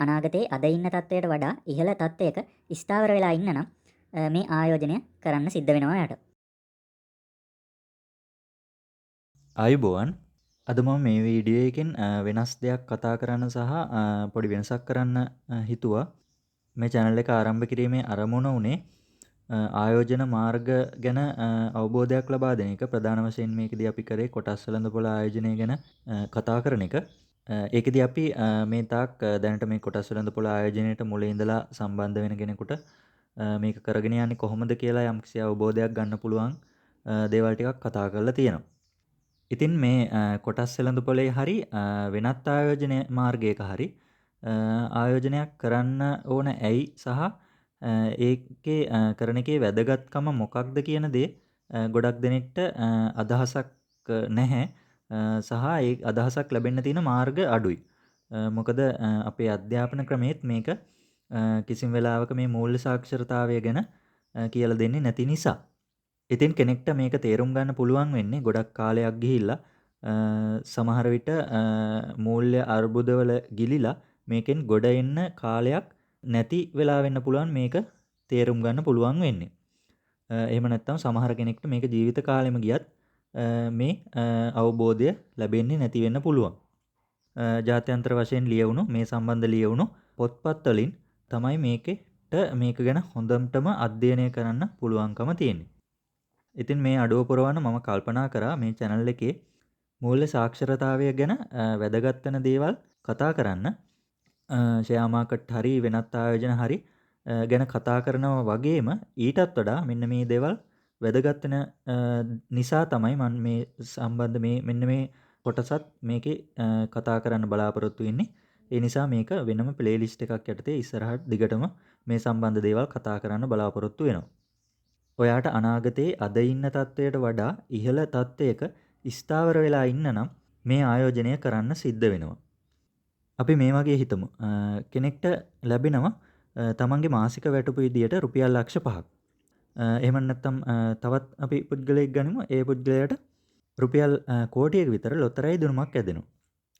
අනාගතයේ අද ඉන්න තත්ත්වයට වඩා ඉහළ තත්ත්වයක ස්ථාවර වෙලා ඉන්න නම් මේ ආයෝජනය කරන්න සිද්ධ වෙනවා යාට. ආයුබෝවන්. අද මම මේ වීඩියෝ එකෙන් වෙනස් දෙයක් කතා කරන්න සහ පොඩි වෙනසක් කරන්න හිතුවා. මේ channel එක ආරම්භ කිරීමේ අරමුණ උනේ ආයෝජන මාර්ග ගැන අවබෝධයක් ලබා දෙන එක. ප්‍රධාන වශයෙන් මේකදී අපි කරේ කොටස් වෙළඳපොළ ආයෝජනය ගැන කතා කරන එක. ඒකෙදී අපි මේ තාක් දැනට මේ කොටස් වෙළඳපොළ ආයෝජනයට මුලින් ඉඳලා සම්බන්ධ වෙන කෙනෙකුට මේක කරගෙන යන්නේ කොහොමද කියලා යම්කිසි අවබෝධයක් ගන්න පුළුවන් දේවල් ටිකක් කතා කරලා තියෙනවා. ඉතින් මේ කොටස් වෙළඳපොලේ හරි වෙනත් ආයෝජන මාර්ගයක හරි ආයෝජනයක් කරන්න ඕන ඇයි සහ ඒකේ කරන එකේ වැදගත්කම මොකක්ද කියන දේ ගොඩක් දෙනෙක්ට අදහසක් නැහැ සහ ඒ අදහසක් ලැබෙන්න තියෙන මාර්ග අඩුයි. මොකද අපේ අධ්‍යාපන ක්‍රමයේත් මේක කිසිම වෙලාවක මේ මූල්‍ය සාක්ෂරතාවය ගැන කියලා දෙන්නේ නැති නිසා. ඉතින් කෙනෙක්ට මේක තේරුම් ගන්න පුළුවන් වෙන්නේ ගොඩක් කාලයක් ගිහිල්ලා සමහර විට මූල්‍ය අර්බුදවල ගිලිලා මේකෙන් ගොඩ එන්න කාලයක් නැති වෙලා වෙන්න පුළුවන් මේක තේරුම් ගන්න පුළුවන් වෙන්නේ. එහෙම නැත්නම් සමහර කෙනෙක්ට මේක ජීවිත කාලෙම ගියත් මේ අවබෝධය ලැබෙන්නේ නැති වෙන්න පුළුවන්. ජාත්‍යන්තර වශයෙන් ලියවුණු මේ සම්බන්ධ ලියවුණු පොත්පත් වලින් තමයි මේක ගැන හොඳටම අධ්‍යයනය කරන්න පුළුවන්කම තියෙන්නේ. ඉතින් මේ අඩුව පුරවන්න මම කල්පනා කරා මේ channel එකේ මූල්‍ය සාක්ෂරතාවය ගැන වැදගත් වෙන දේවල් කතා කරන්න. ෂෙයා මාකට් හරි වෙනත් ආයෝජන හරි ගැන කතා කරනවා වගේම ඊටත් වඩා මෙන්න මේ දේවල් වැදගත් වෙන නිසා තමයි මම මේ සම්බන්ධ මෙන්න මේ කොටසත් මේකේ කතා කරන්න බලාපොරොත්තු වෙන්නේ. ඒ නිසා මේක වෙනම ප්ලේලිස්ට් එකක් යටතේ ඉස්සරහට දිගටම මේ සම්බන්ධ දේවල් කතා කරන්න බලාපොරොත්තු වෙනවා. ඔයාට අනාගතයේ අද ඉන්න තත්ත්වයට වඩා ඉහළ තත්ත්වයක ස්ථාවර වෙලා ඉන්න නම් මේ ආයෝජනය කරන්න සිද්ධ වෙනවා. අපි මේ වගේ හිතමු. කෙනෙක්ට ලැබෙනවා තමන්ගේ මාසික වැටුප විදියට රුපියල් ලක්ෂ 5ක්. එහෙම නැත්නම් තවත් අපි පුද්ගලයෙක් ගනිමු. ඒ පුද්ගලයාට රුපියල් කෝටියක විතර ලොතරැයි දුනුමක් ඇදෙනවා.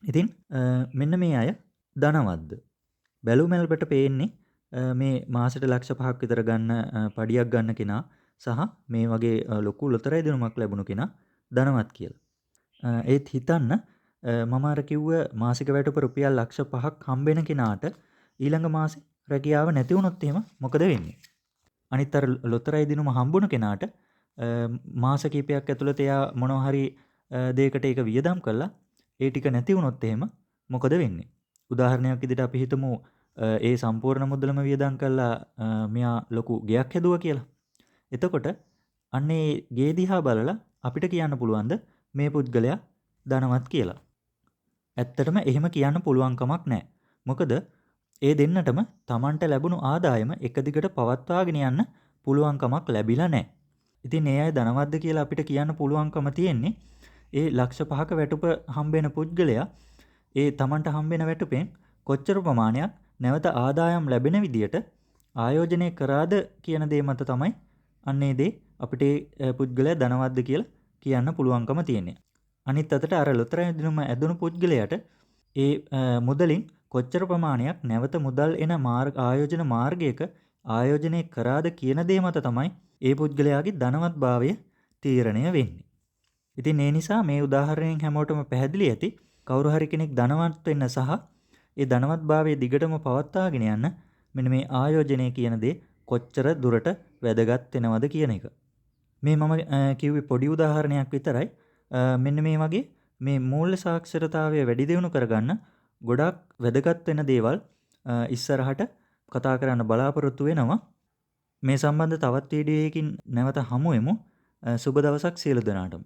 ඉතින් මෙන්න මේ අය ධනවත්ද? බැලු මැල්බට පේන්නේ මේ මාසෙට ලක්ෂ 5ක් විතර ගන්න පඩියක් ගන්න කෙනා සහ මේ වගේ ලොකු ලොතරැයි දිනුමක් ලැබුණු කෙනා ධනවත් කියලා. ඒත් හිතන්න මම අර කිව්ව මාසික වැටුප රුපියල් ලක්ෂ 5ක් හම්බෙන කෙනාට ඊළඟ මාසේ රැකියාව නැති වුණොත් එහෙම මොකද වෙන්නේ? අනිත් අර ලොතරැයි දිනුම හම්බුණු කෙනාට මාස කිහිපයක් ඇතුළත එයා මොනවා හරි දෙයකට ඒක වියදම් කළා ඒ ටික නැති වුණොත් එහෙම මොකද වෙන්නේ? උදාහරණයක් විදිහට අපි හිතමු ඒ සම්පූර්ණ මුදලම වියදම් කළා මෙයා ලොකු ගෙයක් හැදුවා කියලා. එතකොට අන්නේ ගේ දිහා බලලා අපිට කියන්න පුළුවන්ද මේ පුද්ගලයා ධනවත් කියලා? ඇත්තටම එහෙම කියන්න පුළුවන් කමක් නැහැ. මොකද ඒ දෙන්නටම Tamanට ලැබුණු ආදායම එක දිගට පවත්වාගෙන යන්න පුළුවන් කමක් ලැබිලා නැහැ. ඉතින් ඒ අය ධනවත්ද කියලා අපිට කියන්න පුළුවන්කම තියෙන්නේ ඒ ලක්ෂ 5ක වැටුප හම්බෙන පුද්ගලයා ඒ Tamanට හම්බෙන වැටුපෙන් කොච්චර ප්‍රමාණයක් නැවත ආදායම් ලැබෙන විදියට ආයෝජනය කරාද කියන දේ මත තමයි අන්නේ දේ අපිට පුද්ගලයා ධනවත්ද කියලා කියන්න පුළුවන්කම තියෙන්නේ. අනිත් අතට අර ලොතරැයි දිනුම ඇදුණු පුද්ගලයාට ඒ මුදලින් කොච්චර ප්‍රමාණයක් නැවත මුදල් එන ආයෝජන මාර්ගයක ආයෝජනය කරාද කියන දේ මත තමයි ඒ පුද්ගලයාගේ ධනවත්භාවය තීරණය වෙන්නේ. ඉතින් ඒ නිසා මේ උදාහරණයෙන් හැමෝටම පැහැදිලි ඇති කවුරු හරි කෙනෙක් ධනවත් වෙන්න සහ ඒ ධනවත්භාවය දිගටම පවත්වාගෙන යන්න මෙන්න මේ ආයෝජනය කියන දේ කොච්චර දුරට වැදගත් වෙනවද කියන එක. මේ මම කිව්වේ පොඩි උදාහරණයක් විතරයි. මෙන්න මේ වගේ මේ මූල්‍ය සාක්ෂරතාවය වැඩි දියුණු කරගන්න ගොඩක් වැදගත් වෙන දේවල් ඉස්සරහට කතා කරන්න බලාපොරොත්තු වෙනවා. මේ සම්බන්ධ තවත් වීඩියෝ එකකින් නැවත හමු වෙමු. සුබ දවසක් සියලු දෙනාටම.